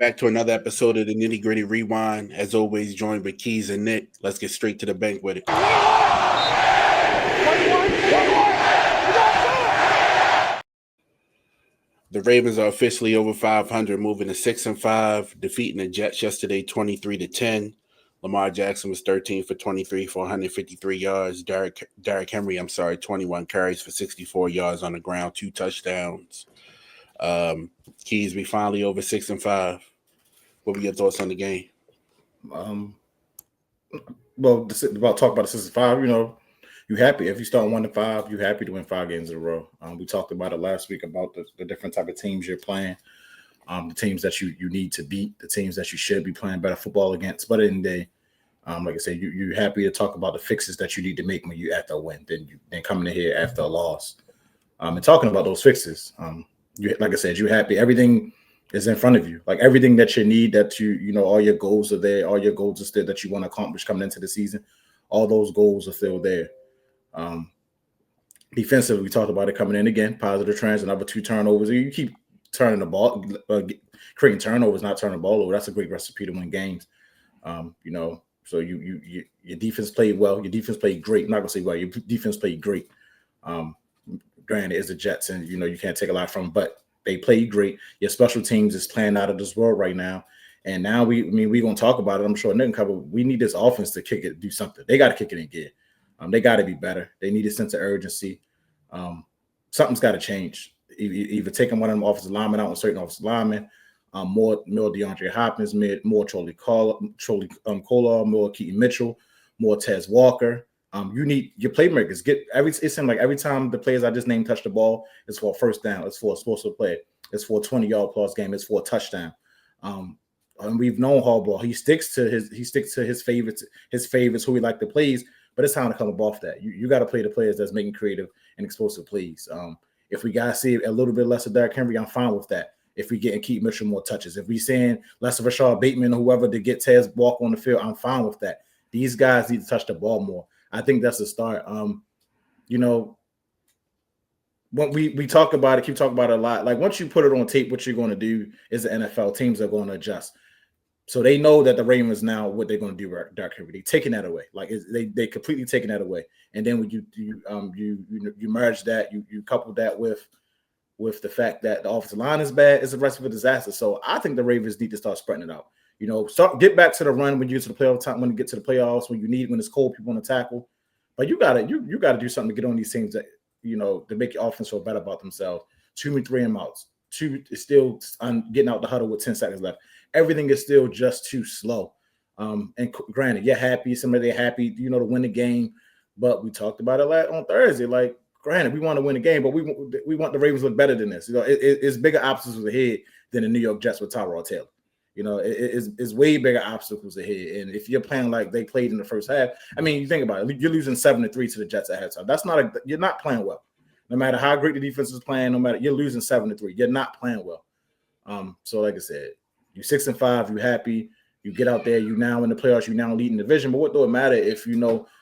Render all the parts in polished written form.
Back to another episode of the Nitty Gritty Rewind. As always, joined with Keys and Nick. Let's get straight to the bank with it. The Ravens are officially over 500, moving to 6-5, defeating the Jets yesterday 23-10. Lamar Jackson was 13 for 23 for 153 yards. Derrick Henry, 21 carries for 64 yards on the ground, 2 touchdowns. Keys, we finally over 6-5. What were your thoughts on the game? Well, about talk about the 6-5. You happy if you start 1-5. You happy to win 5 games in a row. We talked about it last week about the different type of teams you're playing, the teams that you need to beat, the teams that you should be playing better football against. But in the day, like I said, you're happy to talk about the fixes that you need to make when you after a win, then coming in here after a loss, and talking about those fixes. Like I said, you're happy. Everything is in front of you. Like everything that you need, that all your goals are there. All your goals are still that you want to accomplish coming into the season. All those goals are still there. Defensively, we talked about it coming in again. Positive trends, another 2 turnovers. You keep turning the ball, creating turnovers, not turning the ball over. That's a great recipe to win games. So your defense played well. Your defense played great. I'm not gonna say well. Your defense played great. Granted, it's the Jets, and you can't take a lot from them, but they played great. Your special teams is playing out of this world right now. And now we're gonna talk about it. I'm sure Nick can cover. We need this offense to kick it, do something. They got to kick it in gear. They got to be better. They need a sense of urgency. Something's got to change. Either taking one of them offensive linemen out on certain offensive linemen, more DeAndre Hopkins, more Charlie Kolar, more Keaton Mitchell, more Tez Walker. You need your playmakers. It seems like every time the players I just named touch the ball, it's for a first down, it's for a explosive play, it's for a 20-yard plus game, it's for a touchdown. And we've known Harbaugh. He sticks to his favorites who he like to plays, but it's time to come up off that. You got to play the players that's making creative and explosive plays. If we gotta see a little bit less of Derrick Henry, I'm fine with that. If we get and keep Mitchell more touches, if we seeing less of Rashard Bateman or whoever to get Tez Walker on the field, I'm fine with that. These guys need to touch the ball more. I think that's the start. When we talk about it, keep talking about it a lot. Like once you put it on tape, what you're going to do is the NFL teams are going to adjust. So they know that the Ravens now what they're going to do with Derrick Henry. They're taking that away. Like they completely taking that away. And then when you merge that, you couple that with the fact that the offensive line is bad, it's a recipe for disaster. So I think the Ravens need to start spreading it out. Get back to the run when you get to the playoff time, when you get to the playoffs, when it's cold, people want to tackle. But you gotta do something to get on these teams that to make your offense feel better about themselves. 2 and 3 and outs. 2 is still getting out the huddle with 10 seconds left. Everything is still just too slow. And granted, you're happy, somebody happy, to win the game. But we talked about it on Thursday. Like, granted, we want to win the game, but we want the Ravens to look better than this. It's bigger obstacles ahead than the New York Jets with Tyrod Taylor. It's way bigger obstacles ahead. And if you're playing like they played in the first half, you think about it, you're losing 7-3 to the Jets at halftime. You're not playing well. No matter how great the defense is playing, you're losing 7-3. You're not playing well. So like I said, you're 6-5, you're happy, you get out there, you now in the playoffs, you now leading the division. But what do it matter if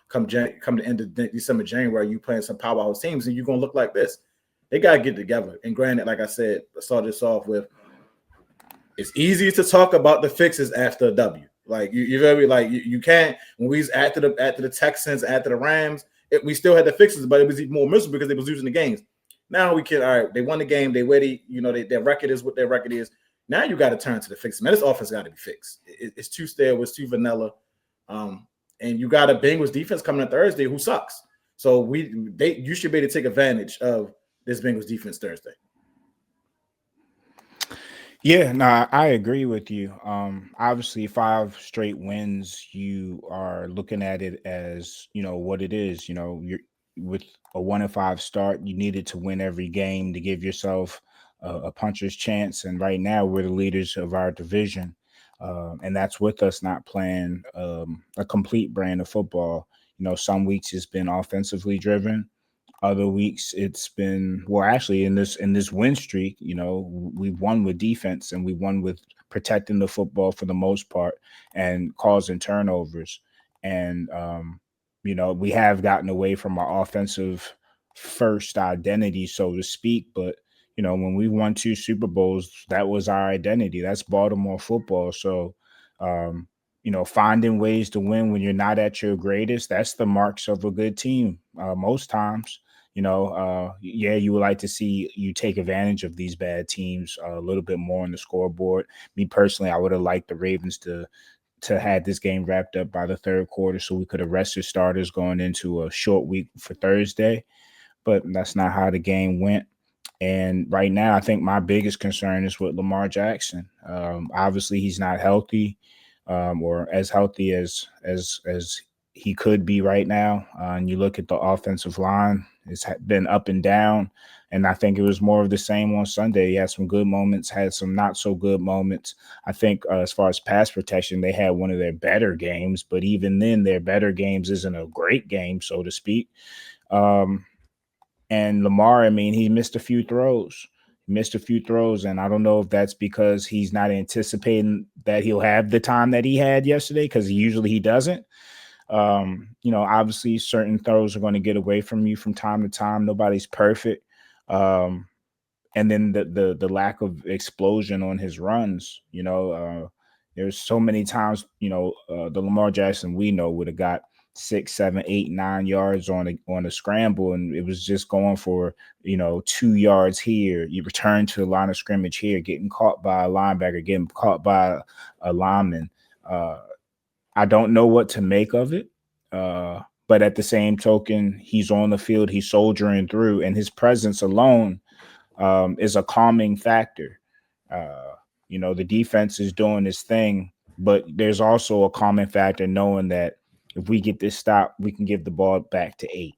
come the end of December, January, you playing some powerhouse teams and you're gonna look like this? They gotta get together. And granted, like I said, I started this off with it's easy to talk about the fixes after a W. Like you can't. When we was after the Texans, after the Rams, we still had the fixes, but it was even more miserable because they was losing the games. Now we can. All right, they won the game. They ready. Their record is what their record is. Now you got to turn to the fixes. Man, this offense got to be fixed. It's too stale. It's too vanilla. And you got a Bengals defense coming on Thursday who sucks. So you should be able to take advantage of this Bengals defense Thursday. Yeah, no, I agree with you. Obviously 5 straight wins, you are looking at it as, what it is. You're with a 1-5 start, you needed to win every game to give yourself a puncher's chance. And right now we're the leaders of our division. And that's with us not playing a complete brand of football. Some weeks it's been offensively driven. Other weeks it's been, well, actually in this win streak, we've won with defense and we won with protecting the football for the most part and causing turnovers. And, we have gotten away from our offensive first identity, so to speak, but when we won 2 Super Bowls, that was our identity. That's Baltimore football. So, finding ways to win when you're not at your greatest, that's the marks of a good team. Most times, yeah, you would like to see you take advantage of these bad teams a little bit more on the scoreboard. Me personally, I would have liked the Ravens to had this game wrapped up by the third quarter so we could have rested starters going into a short week for Thursday. But that's not how the game went. And right now, I think my biggest concern is with Lamar Jackson. Obviously, he's not healthy, or as healthy as he could be right now. And you look at the offensive line; it's been up and down. And I think it was more of the same on Sunday. He had some good moments, had some not so good moments. I think as far as pass protection, they had one of their better games. But even then, their better games isn't a great game, so to speak. And Lamar, I mean, he missed a few throws. And I don't know if that's because he's not anticipating that he'll have the time that he had yesterday, because usually he doesn't. Obviously certain throws are going to get away from you from time to time. Nobody's perfect. And then the lack of explosion on his runs, there's so many times, the Lamar Jackson we know would have got 6, 7, 8, 9 yards on a scramble, and it was just going for 2 yards here. You return to the line of scrimmage here, getting caught by a linebacker, getting caught by a lineman. I don't know what to make of it, but at the same token, he's on the field, he's soldiering through, and his presence alone is a calming factor. The defense is doing this thing, but there's also a calming factor knowing that if we get this stop, we can give the ball back to 8.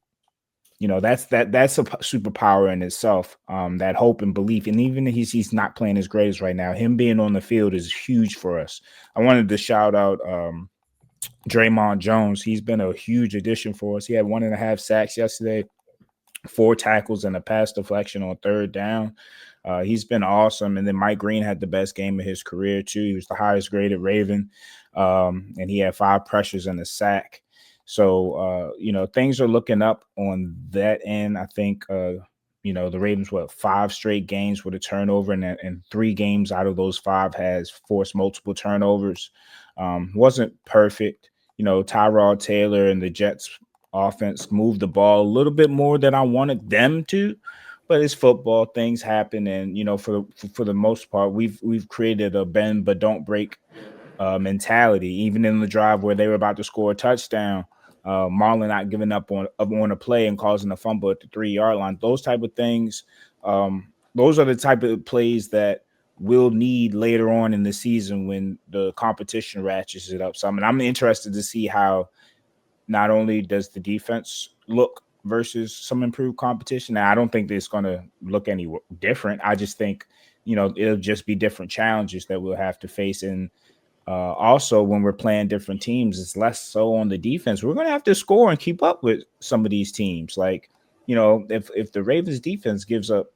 That's a superpower in itself. That hope and belief, and even if he's not playing his greatest right now, him being on the field is huge for us. I wanted to shout out Draymond Jones. He's been a huge addition for us. He had 1.5 sacks yesterday, 4 tackles and a pass deflection on third down. He's been awesome. And then Mike Green had the best game of his career too. He was the highest graded Raven, and he had 5 pressures and a sack. So, things are looking up on that end. I think, the Ravens, 5 straight games with a turnover, and 3 games out of those 5 has forced multiple turnovers. Wasn't perfect. Tyrod Taylor and the Jets offense moved the ball a little bit more than I wanted them to, but it's football. Things happen, and for the most part, we've created a bend but don't break mentality. Even in the drive where they were about to score a touchdown, Marlon not giving up on a play and causing a fumble at the 3-yard line. Those type of things. Those are the type of plays that we'll need later on in the season when the competition ratchets it up. So I'm interested to see how not only does the defense look versus some improved competition. Now, I don't think it's going to look any different. I just think, it'll just be different challenges that we'll have to face. And also, when we're playing different teams, it's less so on the defense. We're going to have to score and keep up with some of these teams. Like, if the Ravens defense gives up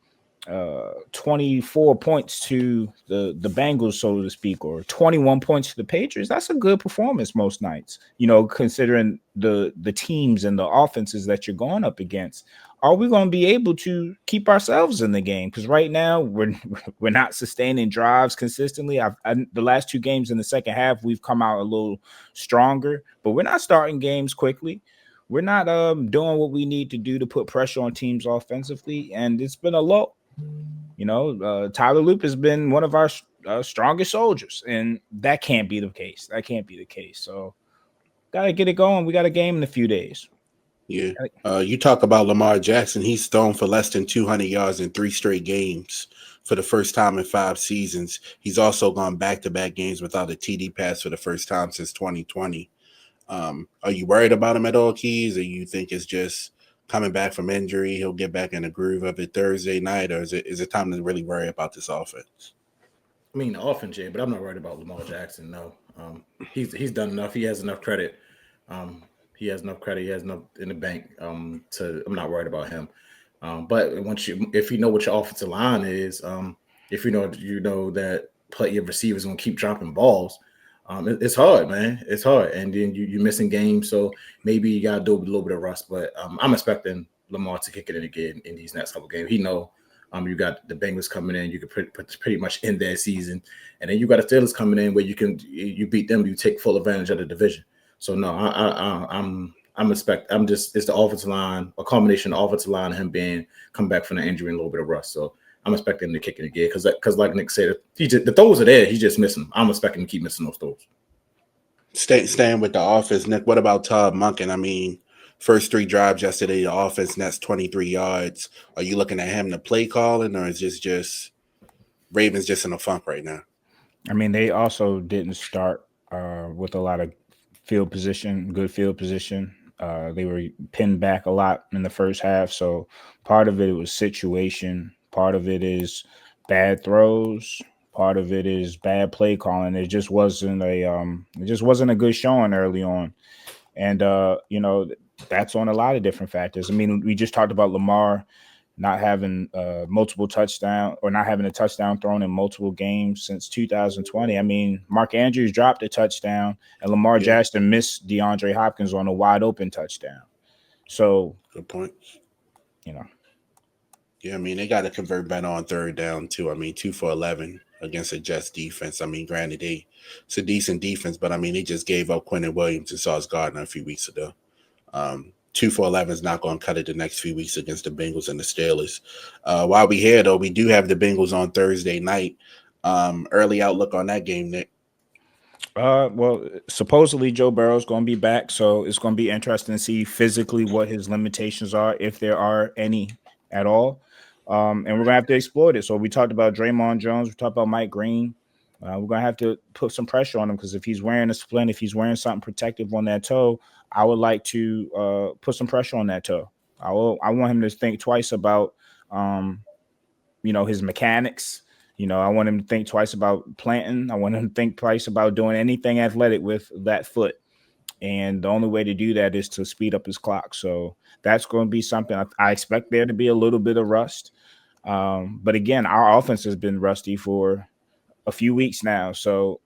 24 points to the Bengals, so to speak, or 21 points to the Patriots, that's a good performance most nights, considering the teams and the offenses that you're going up against. Are we going to be able to keep ourselves in the game? Because right now we're not sustaining drives consistently. The last 2 games in the second half, we've come out a little stronger, but we're not starting games quickly. We're not doing what we need to do to put pressure on teams offensively, and it's been a low. Tyler Loop has been one of our strongest soldiers, and that can't be the case. So, gotta get it going. We got a game in a few days. Yeah. You talk about Lamar Jackson. He's thrown for less than 200 yards in 3 straight games for the first time in 5 seasons. He's also gone back-to-back games without a TD pass for the first time since 2020. Are you worried about him at all, Keys, or you think it's just coming back from injury, he'll get back in the groove of it Thursday night, or is it time to really worry about this offense? I mean, the offense, Jay, but I'm not worried about Lamar Jackson. No, he's done enough. He has enough credit. He has enough credit. He has enough in the bank. I'm not worried about him. But if you know what your offensive line is, if you know that your receivers going to keep dropping balls, it's hard, man. It's hard, and then you're missing games, so maybe you got to do a little bit of rust. But I'm expecting Lamar to kick it in again in these next couple games. He know You got the Bengals coming in. You could pretty much end their season, and then you got the Steelers coming in where you beat them. You take full advantage of the division. So no, it's the offensive line, a combination of offensive line, him being come back from the injury and a little bit of rust. So I'm expecting him to kick it again because like Nick said, the throws are there. He's just missing them. I'm expecting him to keep missing those throws. Staying with the offense, Nick, what about Todd Monken? I mean, first 3 drives yesterday, the offense nets 23 yards. Are you looking at him to play calling, or is this just Ravens just in a funk right now? I mean, they also didn't start with a lot of good field position. They were pinned back a lot in the first half. So part of it was situation. Part of it is bad throws. Part of it is bad play calling. It just wasn't a good showing early on. And that's on a lot of different factors. I mean, we just talked about Lamar not having multiple touchdowns or not having a touchdown thrown in multiple games since 2020. I mean, Mark Andrews dropped a touchdown and Lamar Jackson missed DeAndre Hopkins on a wide open touchdown. So good point. Yeah, I mean, they got to convert better on third down too. I mean, 2 for 11 against a Jets defense. I mean, granted, it's a decent defense, but I mean, they just gave up Quentin Williams and Sauce Gardner a few weeks ago. 2 for 11 is not going to cut it the next few weeks against the Bengals and the Steelers. While we here, though, we do have the Bengals on Thursday night. Early outlook on that game, Nick. Well, supposedly Joe Burrow's going to be back, so it's going to be interesting to see physically what his limitations are, if there are any at all. And we're going to have to exploit it. So we talked about Draymond Jones. We talked about Mike Green. We're going to have to put some pressure on him because if he's wearing a splint, if he's wearing something protective on that toe, I would like to put some pressure on that toe. I want him to think twice about, his mechanics. I want him to think twice about planting. I want him to think twice about doing anything athletic with that foot. And the only way to do that is to speed up his clock. So that's going to be something I expect there to be a little bit of rust. But again, our offense has been rusty for a few weeks now. So,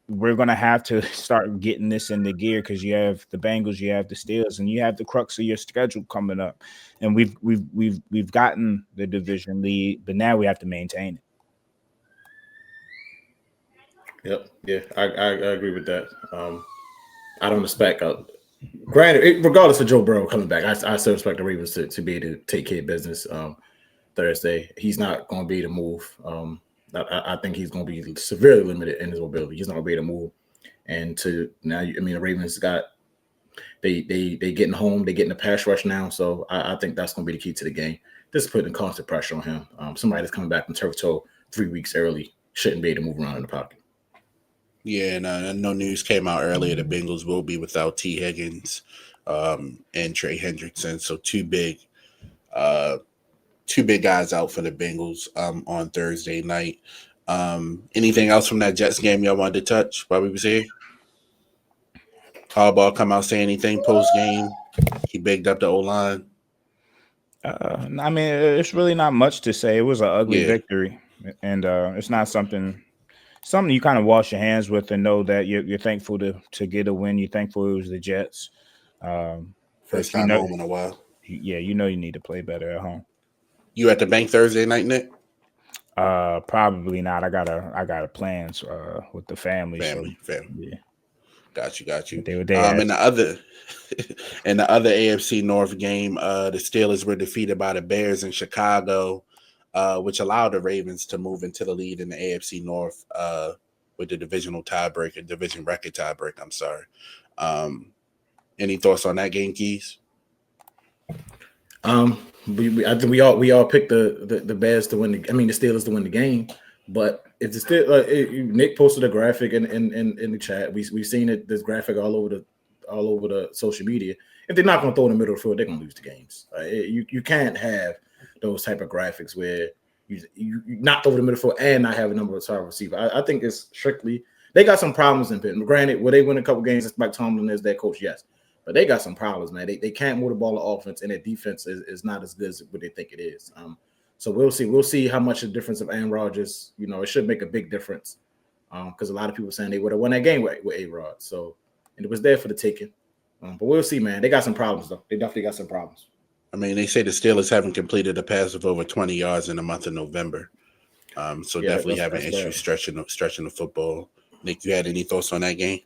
we're going to have to start getting this into gear because you have the Bengals, you have the Steelers, and you have the crux of your schedule coming up. And we've gotten the division lead, but now we have to maintain it. Yep. Yeah, I agree with that. I don't expect granted, regardless of Joe Burrow coming back, I still expect the Ravens to be able to take care of business Thursday. He's not going to be able to move. I think he's going to be severely limited in his mobility. He's not going to be able to move. And the Ravens they getting home. They getting the pass rush now. So I think that's going to be the key to the game. Just putting constant pressure on him. Somebody that's coming back from turf toe 3 weeks early shouldn't be able to move around in the pocket. Yeah, no news came out earlier. The Bengals will be without T. Higgins and Trey Hendrickson. So two big guys out for the Bengals on Thursday night. Anything else from that Jets game y'all wanted to touch while we was here? Harbaugh come out say anything post game? He bigged up the O-line. I mean, it's really not much to say. It was an ugly victory, and it's not something you kind of wash your hands with and know that you're thankful to get a win. You're thankful it was the Jets. First time home in a while. Yeah, you need to play better at home. You at the bank Thursday night, Nick? Probably not. I got plans with the family. Family. Yeah. Got you. In the other AFC North game, the Steelers were defeated by the Bears in Chicago, which allowed the Ravens to move into the lead in the AFC North with the division record tiebreak. I'm sorry. Any thoughts on that game, Keys? I think we all picked the Bears to win. The Steelers to win the game. But if the still Nick posted a graphic in the chat. We've seen it. This graphic all over the social media. If they're not going to throw in the middle of the field, they're going to lose the games. You can't have those type of graphics where you not throw in the middle of the field and not have a number of target receiver. I think it's strictly they got some problems in Pitt. Granted, will they win a couple games? Mike Tomlin is their coach, yes. But they got some problems, man. They can't move the ball to offense, and their defense is not as good as what they think it is. So we'll see. We'll see how much the difference of Aaron Rodgers. It should make a big difference because a lot of people are saying they would have won that game with A-Rod. So, and it was there for the taking. But we'll see, man. They got some problems, though. They definitely got some problems. I mean, they say the Steelers haven't completed a pass of over 20 yards in the month of November. So Yeah, definitely having that's issues stretching the football. Nick, you had any thoughts on that game?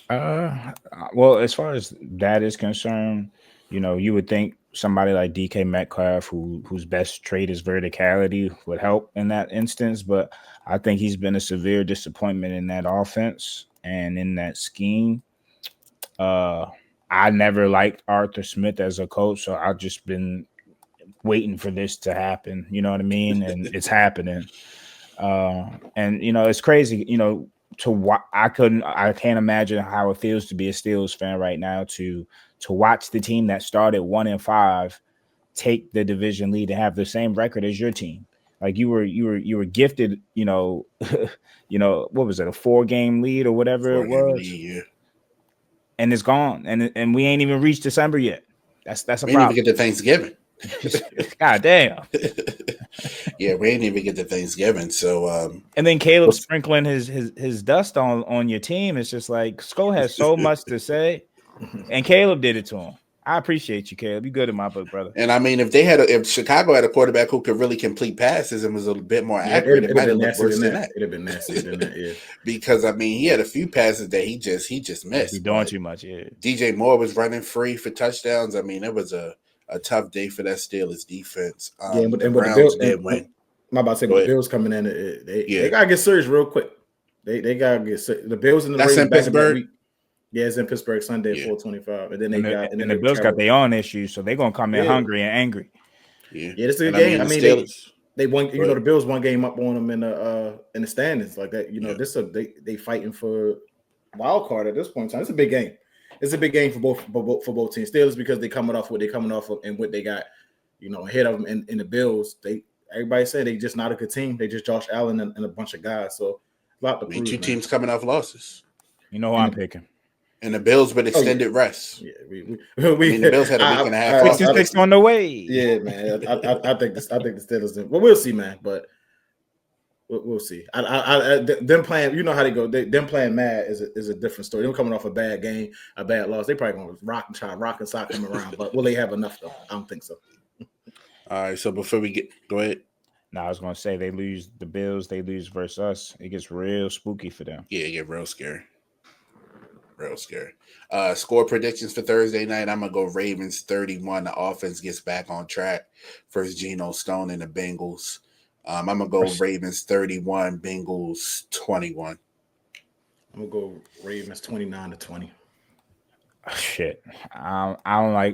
Well, as far as that is concerned, you would think somebody like DK Metcalf, whose best trait is verticality, would help in that instance. But I think he's been a severe disappointment in that offense and in that scheme. I never liked Arthur Smith as a coach, so I've just been waiting for this to happen. You know what I mean? And it's happening. And it's crazy. I can't imagine how it feels to be a Steelers fan right now to watch the team that started 1-5 take the division lead and have the same record as your team. Like you were gifted, what was it, a 4-game lead or whatever it was, Lead, yeah. and it's gone, and we ain't even reached December yet. That's a We didn't problem. even get to Thanksgiving. God damn. Yeah, we didn't even get to Thanksgiving. So and then Caleb sprinkling his dust on your team. It's just like Sko has so much to say, and Caleb did it to him. I appreciate you, Caleb. You good in my book, brother. And I mean, if Chicago had a quarterback who could really complete passes and was a bit more accurate, it might have looked worse than that. It'd have been nastier than that, yeah. Because I mean, he had a few passes that he just missed. He's doing too much, yeah. DJ Moore was running free for touchdowns. I mean, it was a tough day for that Steelers defense. But the Browns did win. I'm about to say, with the Bills coming in, they gotta get serious real quick. They gotta get serious. The Bills and the Ravens in Pittsburgh. Yeah, it's in Pittsburgh Sunday, 4:25, and then the Bills got their own issues, so they're gonna come in hungry and angry. Yeah, this is a game. I mean, they won. The Bills one game up on them in the standings like that. They fighting for wild card at this point in time. It's a big game. It's a big game for both teams. Steelers because they're coming off what they're coming off of and what they got, ahead of them. In the Bills, everybody said they just not a good team. They just Josh Allen and a bunch of guys. So a lot to prove. Two teams coming off losses. You know who I'm picking. And the Bills with extended rest. Yeah, the Bills had a week and a half. 66 on the way. Yeah, man. I think the Steelers. Well, we'll see, man. But we'll see. Them playing. You know how they go. Them playing mad is a different story. Them coming off a bad game, a bad loss. They probably gonna rock and sock them around. But will they have enough though? I don't think so. All right. So before we go ahead. No, I was gonna say they lose the Bills. They lose versus us. It gets real spooky for them. Yeah, it get real scary. Real scary. Score predictions for Thursday night. I'm going to go Ravens 31. The offense gets back on track versus Geno Stone and the Bengals. I'm going to go Ravens 31, Bengals 21. I'm going to go Ravens 29-20. Shit. I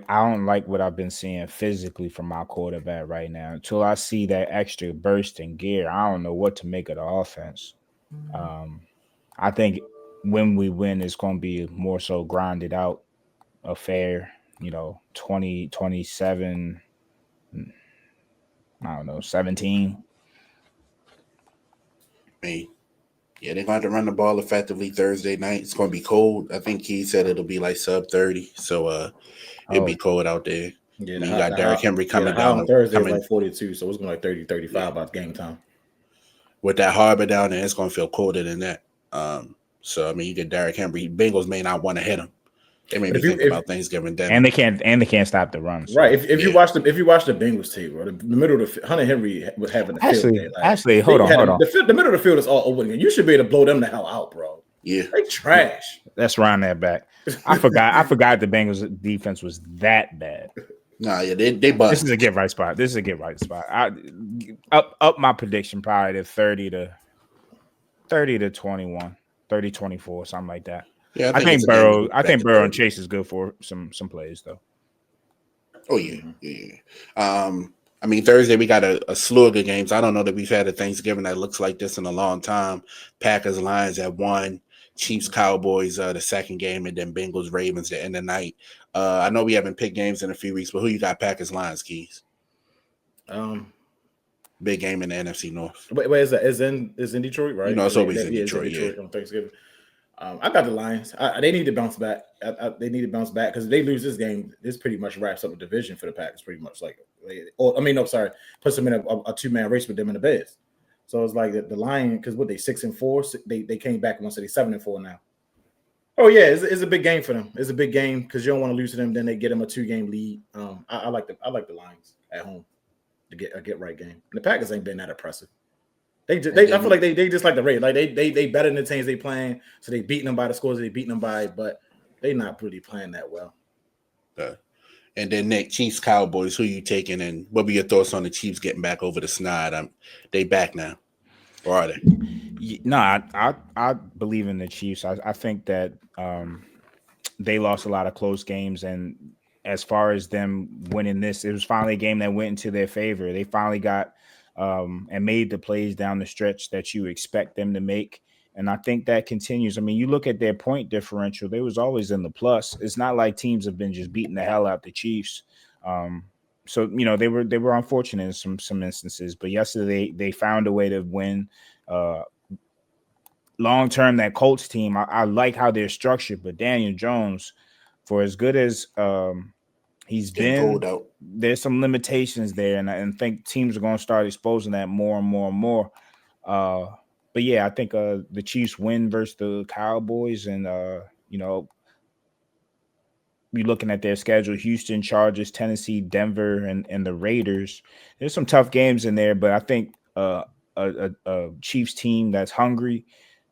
don't like what I've been seeing physically from my quarterback right now. Until I see that extra burst in gear, I don't know what to make of the offense. I think when we win, it's going to be more so grinded out affair, 20-27, I don't know, 17. I mean, yeah, they're going to run the ball effectively Thursday night. It's going to be cold. I think he said it'll be like sub 30, so it'll be cold out there. Yeah, you got Derrick Henry coming down on Thursday, like 42, so it's going to like 30, 35 by game time. With that harbor down there, it's going to feel colder than that. So I mean, you get Derrick Henry. Bengals may not want to hit him. They may be thinking about Thanksgiving dinner, and they can't stop the run. So. Right. If you watch the Bengals tape, bro, the middle of the Hunter Henry was having the field day. Actually, hold on. The middle of the field is all open. You should be able to blow them the hell out, bro. Yeah, they trash. Let's round that back. I forgot the Bengals defense was that bad. Nah, yeah, they bust. This is a get right spot. I up my prediction probably to 30 to 21. 30-24, something like that. Yeah, I think Burrow and Chase is good for some plays though. Oh yeah. I mean, Thursday we got a slew of good games. I don't know that we've had a Thanksgiving that looks like this in a long time. Packers Lions at 1, Chiefs Cowboys the second game, and then Bengals Ravens the end of the night. I know we haven't picked games in a few weeks, but who you got? Packers Lions, Keys. Big game in the NFC North. Wait, is that? Is in Detroit, right? It's always in Detroit. On Thanksgiving. I got the Lions. They need to bounce back. They need to bounce back because if they lose this game, this pretty much wraps up the division for the Packers. Pretty much puts them in a 2-man race with them in the Bears. So it's like the Lions because what they 6-4, they came back once, so they 7-4 now. Oh yeah, it's a big game for them. It's a big game because you don't want to lose to them. Then they get them a 2-game lead. I like the Lions at home to get a get right game. And the Packers ain't been that impressive. I feel like they just like the Ravens. Like they better than the teams they playing, so they beating them by the scores they beating them by, but they not really playing that well. And then Nick, Chiefs Cowboys, who you taking, and what were your thoughts on the Chiefs getting back over the snide? They back now, or are they? No, I believe in the Chiefs. I think that they lost a lot of close games, and as far as them winning this, it was finally a game that went into their favor. They finally got and made the plays down the stretch that you expect them to make. And I think that continues. I mean, you look at their point differential, they was always in the plus. It's not like teams have been just beating the hell out the Chiefs. So, you know, they were unfortunate in some instances, but yesterday they found a way to win. Long term, that Colts team, I like how they're structured, but Daniel Jones, for as good as he's been, there's some limitations there, and I think teams are going to start exposing that more and more and more. But yeah, I think the Chiefs win versus the Cowboys, and you know, you're looking at their schedule: Houston, Chargers, Tennessee, Denver, and the Raiders. There's some tough games in there, but I think a Chiefs team that's hungry,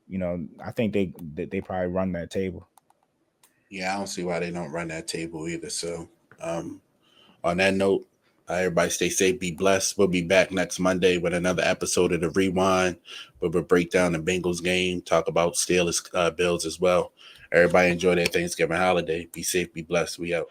you know, I think they probably run that table. Yeah, I don't see why they don't run that table either. So, on that note, everybody stay safe, be blessed. We'll be back next Monday with another episode of The Rewind, where we'll break down the Bengals game, talk about Steelers, Bills as well. Everybody enjoy their Thanksgiving holiday. Be safe, be blessed. We out.